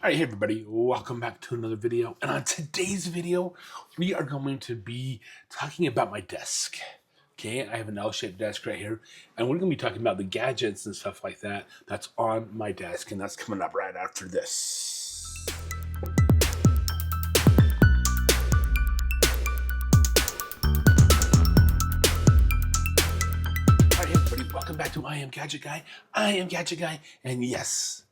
Alright, hey everybody, welcome back to another video. And on today's video, we are going to be talking about my desk. Okay, I have an L-shaped desk right here, and we're going to be talking about the gadgets and stuff like that that's on my desk, and that's coming up right after this. Alright, hey everybody, welcome back to I Am Gadget Guy. I am Gadget Guy, and yes,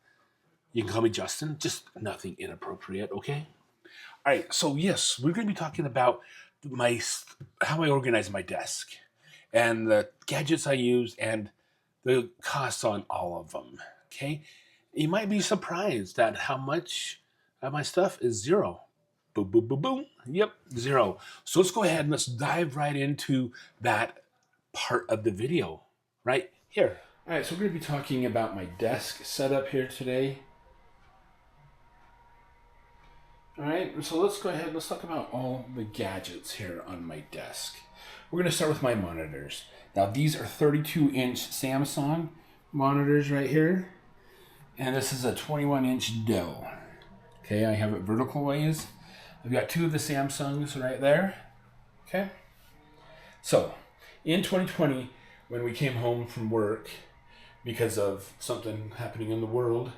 you can call me Justin, just nothing inappropriate, okay? All right, so yes, we're going to be talking about how I organize my desk and the gadgets I use and the costs on all of them. Okay, you might be surprised at how much of my stuff is zero. Boom, boom, boom, boom. Yep, zero. So let's go ahead and let's dive right into that part of the video right here. All right, so we're going to be talking about my desk setup here today. All right, so let's go ahead, let's talk about all the gadgets here on my desk. We're gonna start with my monitors. Now these are 32-inch Samsung monitors right here. And this is a 21-inch Dell. Okay, I have it vertical ways. I've got two of the Samsungs right there. Okay. So, in 2020, when we came home from work, because of something happening in the world,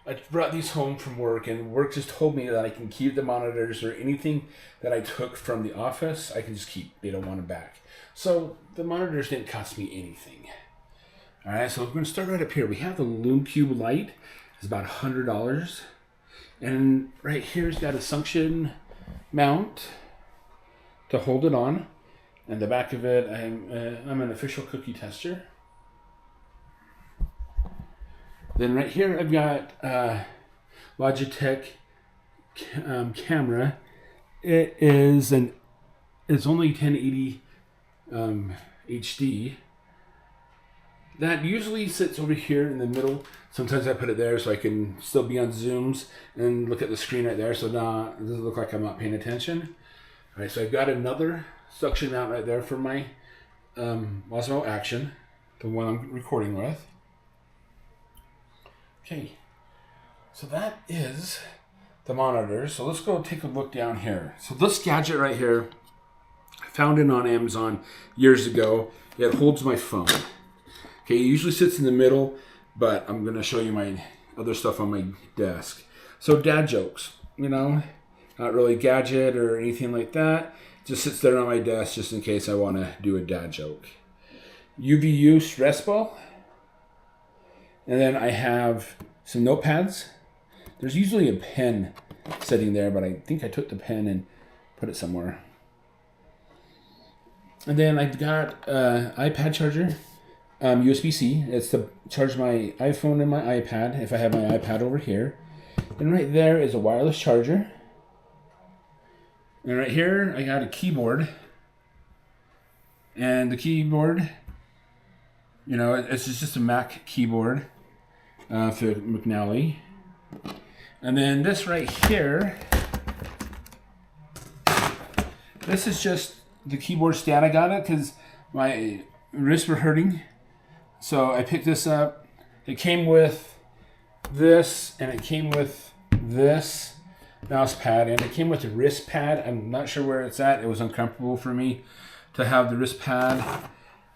I brought these home from work, and work just told me that I can keep the monitors or anything that I took from the office, I can just keep. They don't want them back. So the monitors didn't cost me anything. All right, so we're going to start right up here. We have the Lume Cube Light. It's about $100. And right here's got a suction mount to hold it on. And the back of it, I'm an official cookie tester. Then right here I've got Logitech camera. It's only 1080 HD. That usually sits over here in the middle. Sometimes I put it there so I can still be on Zooms and look at the screen right there, so it doesn't look like I'm not paying attention. All right, so I've got another suction mount right there for my Osmo Action, the one I'm recording with. Okay, so that is the monitor. So let's go take a look down here. So this gadget right here, I found it on Amazon years ago. It holds my phone. Okay, it usually sits in the middle, but I'm gonna show you my other stuff on my desk. So dad jokes, not really gadget or anything like that. Just sits there on my desk just in case I wanna do a dad joke. UVU stress ball. And then I have some notepads. There's usually a pen sitting there, but I think I took the pen and put it somewhere. And then I've got iPad charger, USB-C. It's to charge my iPhone and my iPad if I have my iPad over here. And right there is a wireless charger. And right here I got a keyboard. And the keyboard, it's just a Mac keyboard. For McNally. And then this right here, this is just the keyboard stand. I got it because my wrists were hurting. So I picked this up. It came with this, and it came with this mouse pad, and it came with a wrist pad. I'm not sure where it's at. It was uncomfortable for me to have the wrist pad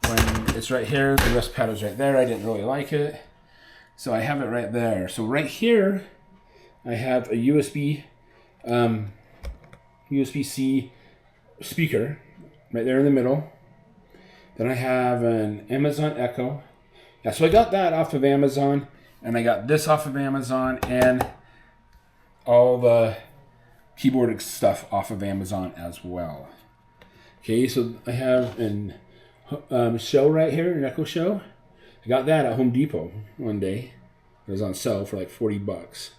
when it's right here. The wrist pad was right there. I didn't really like it. So I have it right there. So right here, I have a USB-C speaker right there in the middle. Then I have an Amazon Echo. Yeah, so I got that off of Amazon, and I got this off of Amazon, and all the keyboard stuff off of Amazon as well. Okay, so I have an show right here, an Echo show. I got that at Home Depot one day. It was on sale for like $40.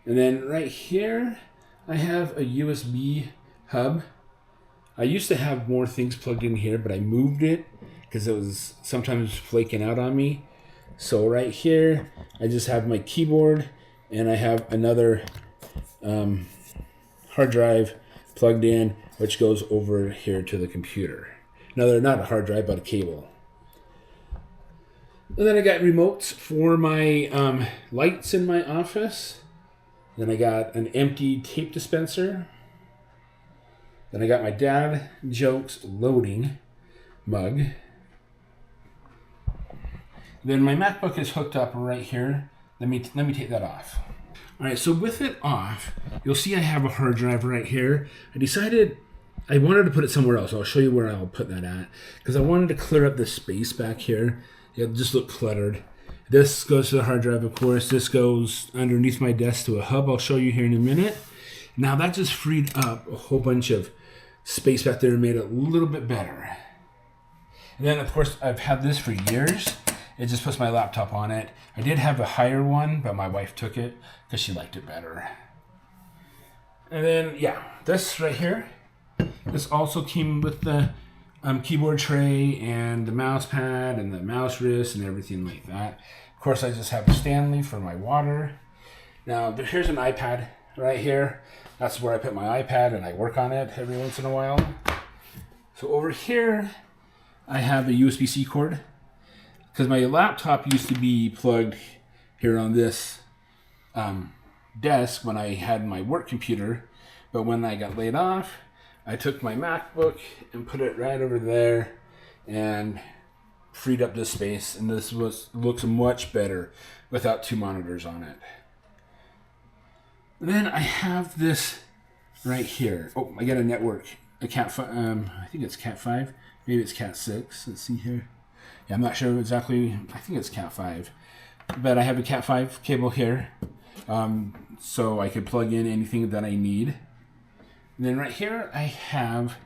And then right here, I have a USB hub. I used to have more things plugged in here, but I moved it because it was sometimes flaking out on me. So right here, I just have my keyboard, and I have another hard drive plugged in, which goes over here to the computer. Another, not a hard drive, but a cable. And then I got remotes for my lights in my office. Then I got an empty tape dispenser. Then I got my Dad Jokes loading mug. Then my MacBook is hooked up right here. Let me take that off. All right, so with it off, you'll see I have a hard drive right here. I decided I wanted to put it somewhere else. I'll show you where I'll put that at, because I wanted to clear up the space back here. It just looked cluttered. This goes to the hard drive, of course. This goes underneath my desk to a hub. I'll show you here in a minute. Now that just freed up a whole bunch of space back there and made it a little bit better. And then, of course, I've had this for years. It just puts my laptop on it. I did have a higher one, but my wife took it because she liked it better. And then, yeah, this right here. This also came with the keyboard tray and the mouse pad and the mouse wrist and everything like that. Of course, I just have a Stanley for my water. Now, here's an iPad right here. That's where I put my iPad and I work on it every once in a while. So over here, I have a USB-C cord, because my laptop used to be plugged here on this desk when I had my work computer. But when I got laid off, I took my MacBook and put it right over there and freed up this space. And this looks much better without two monitors on it. And then I have this right here. Oh, I got a network. I think it's Cat 5. Maybe it's Cat 6. Let's see here. Yeah, I'm not sure exactly. I think it's Cat 5. But I have a Cat 5 cable here. So I could plug in anything that I need. And then right here, I have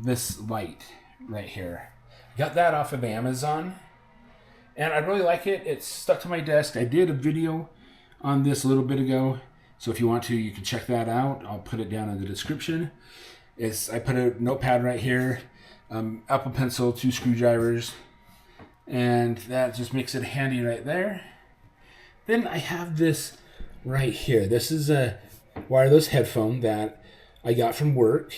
this light right here. I got that off of Amazon. And I really like it. It's stuck to my desk. I did a video on this a little bit ago. So if you want to, you can check that out. I'll put it down in the description. I put a notepad right here. Apple Pencil, 2 screwdrivers, and that just makes it handy right there. Then I have this right here. This is a wireless headphone that I got from work,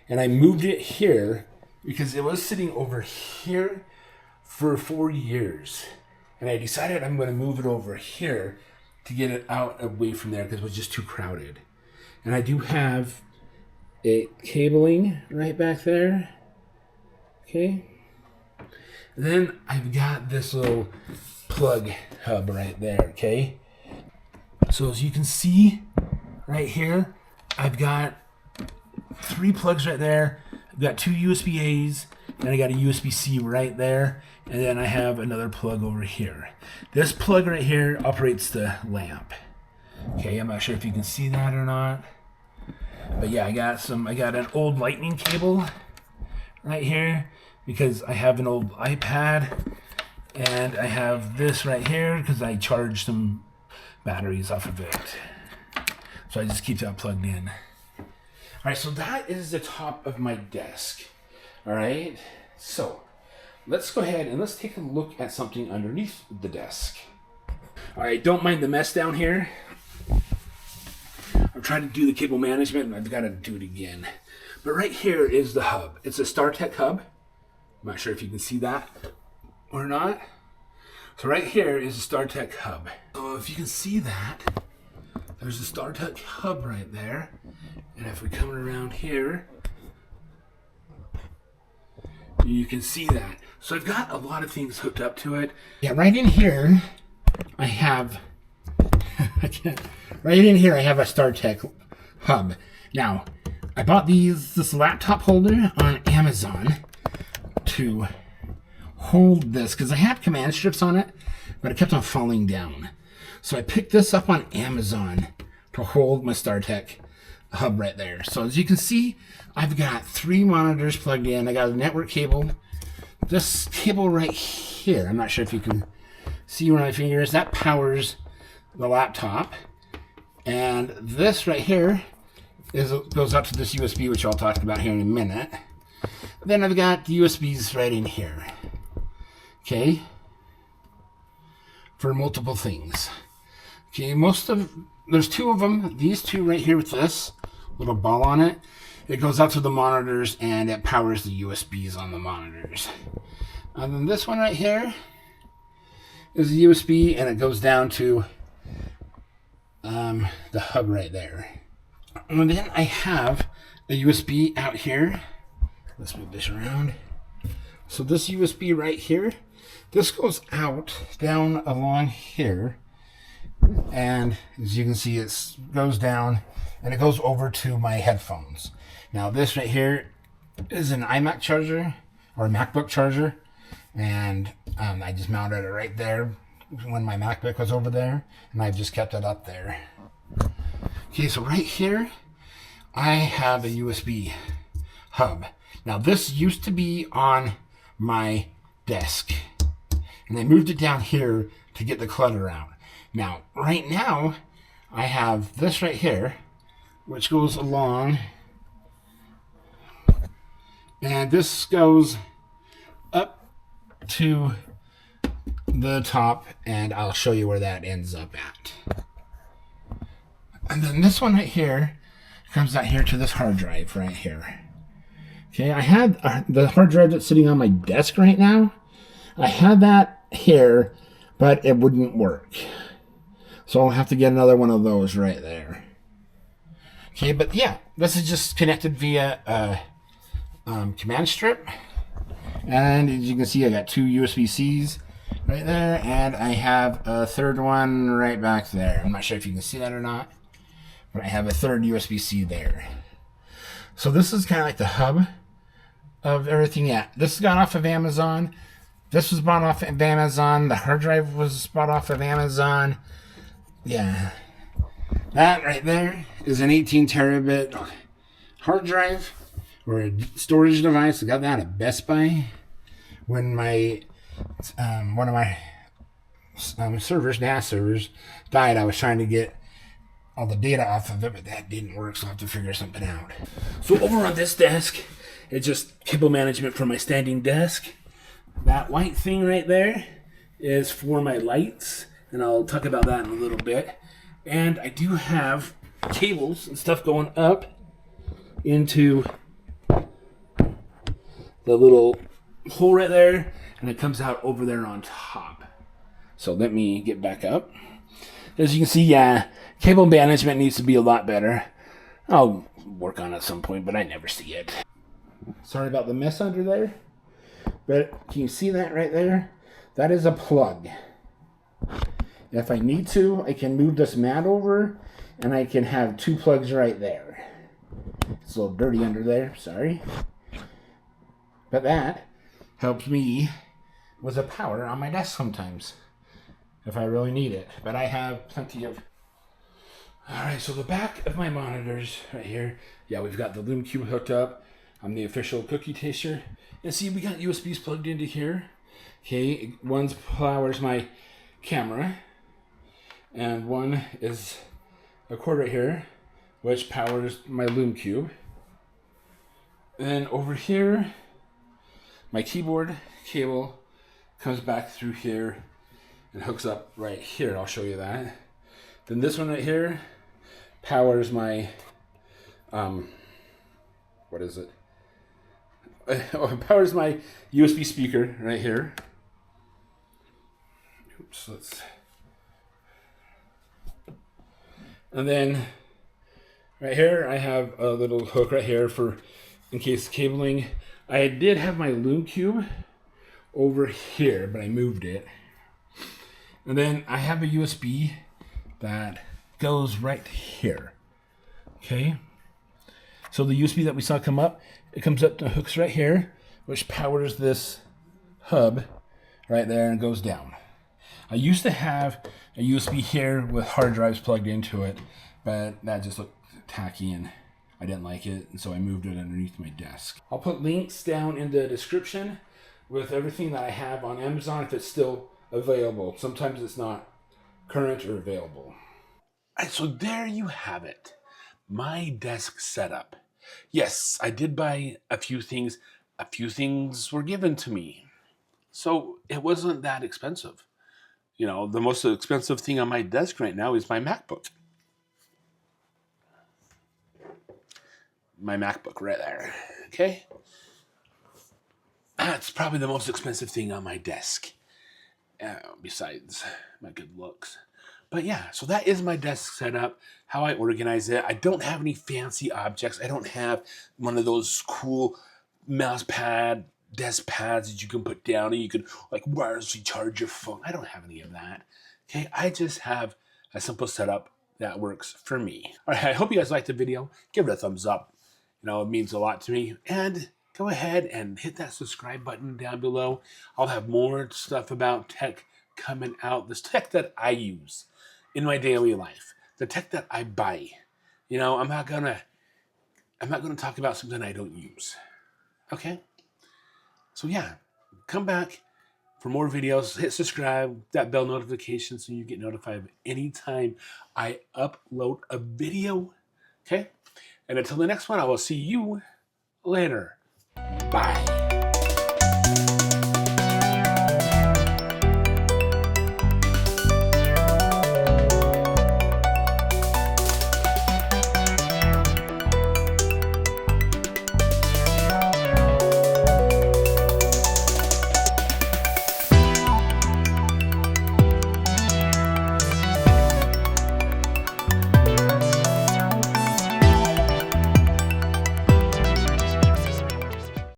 and I moved it here because it was sitting over here for 4 years, and I decided I'm going to move it over here to get it out away from there because it was just too crowded. And I do have a cabling right back there. Okay, then I've got this little plug hub right there, okay? So as you can see right here, I've got 3 plugs right there. I've got 2 USB-A's, and I got a USB-C right there, and then I have another plug over here. This plug right here operates the lamp. Okay, I'm not sure if you can see that or not. But yeah, I got an old lightning cable right here, because I have an old iPad, and I have this right here because I charged some batteries off of it. So I just keep that plugged in. All right, so that is the top of my desk. All right, so let's go ahead and let's take a look at something underneath the desk. All right, don't mind the mess down here. I'm trying to do the cable management, and I've got to do it again. But right here is the hub. It's a StarTech hub. I'm not sure if you can see that or not. So right here is the StarTech hub. So if you can see that, there's the StarTech hub right there. And if we come around here, you can see that. So I've got a lot of things hooked up to it. Yeah, right in here, I have, right in here I have a StarTech hub. Now, I bought this laptop holder on Amazon to hold this because I had command strips on it, but it kept on falling down. So I picked this up on Amazon to hold my StarTech hub right there. So as you can see, I've got 3 monitors plugged in. I got a network cable. This cable right here, I'm not sure if you can see where my finger is, that powers the laptop. And this right here goes up to this USB, which I'll talk about here in a minute. Then I've got the USBs right in here. Okay. For multiple things. Okay, there's 2 of them. These 2 right here with this little ball on it. It goes out to the monitors and it powers the USBs on the monitors. And then this one right here is a USB, and it goes down to the hub right there. And then I have a USB out here. Let's move this around. So this USB right here, this goes out down along here. And as you can see, it goes down and it goes over to my headphones. Now this right here is an iMac charger or a MacBook charger. And I just mounted it right there when my MacBook was over there. And I've just kept it up there. Okay, so right here, I have a USB hub. Now this used to be on my desk. And I moved it down here to get the clutter out. Now, right now, I have this right here, which goes along. And this goes up to the top, and I'll show you where that ends up at. And then this one right here comes out here to this hard drive right here. Okay, I had the hard drive that's sitting on my desk right now. I had that here, but it wouldn't work. So I'll have to get another one of those right there. Okay, but yeah, this is just connected via command strip. And as you can see, I got two USB-Cs right there, and I have a third one right back there. I'm not sure if you can see that or not, but I have a third USB-C there. So this is kind of like the hub of everything. Yeah, this got off of Amazon. This was bought off of Amazon. The hard drive was bought off of Amazon. Yeah, that right there is an 18 terabit hard drive or a storage device. I got that at Best Buy when my one of my servers, NAS servers, died. I was trying to get all the data off of it, but that didn't work, so I'll have to figure something out. So over on this desk, it's just cable management for my standing desk. That white thing right there is for my lights, and I'll talk about that in a little bit. And I do have cables and stuff going up into the little hole right there, and it comes out over there on top. So let me get back up. As you can see, yeah, cable management needs to be a lot better. I'll work on it at some point, but I never see it. Sorry about the mess under there, but can you see that right there? That is a plug. If I need to, I can move this mat over, and I can have two plugs right there. It's a little dirty under there, sorry. But that helps me with the power on my desk sometimes, if I really need it. But I have plenty of... Alright, so the back of my monitors right here, yeah, we've got the Lume Cube hooked up. I'm the official cookie taster. And see, we got USBs plugged into here. Okay, one powers my camera, and one is a cord right here, which powers my Lume Cube. Then over here, my keyboard cable comes back through here and hooks up right here. I'll show you that. Then this one right here powers my, what is it? It powers my USB speaker right here. Oops, and then right here I have a little hook right here for in case cabling. I did have my Lume Cube over here, but I moved it. And then I have a USB that goes right here. Okay. So the USB that we saw come up, it comes up to hooks right here, which powers this hub right there and goes down. I used to have a USB here with hard drives plugged into it, but that just looked tacky and I didn't like it, and so I moved it underneath my desk. I'll put links down in the description with everything that I have on Amazon if it's still available. Sometimes it's not current or available. All right, so there you have it. My desk setup. Yes, I did buy a few things. A few things were given to me. So it wasn't that expensive. You know, the most expensive thing on my desk right now is my MacBook. My MacBook right there, okay? That's probably the most expensive thing on my desk, besides my good looks. But yeah, so that is my desk setup, how I organize it. I don't have any fancy objects. I don't have one of those cool mouse pad, desk pads that you can put down and you can like wirelessly charge your phone. I don't have any of that. Okay, I just have a simple setup that works for me. All right, I hope you guys liked the video. Give it a thumbs up. You know, it means a lot to me. And go ahead and hit that subscribe button down below. I'll have more stuff about tech coming out. This tech that I use in my daily life, the tech that I buy. You know, I'm not gonna talk about something I don't use. Okay? So yeah, come back for more videos. Hit subscribe, that bell notification so you get notified anytime I upload a video. Okay? And until the next one, I will see you later. Bye.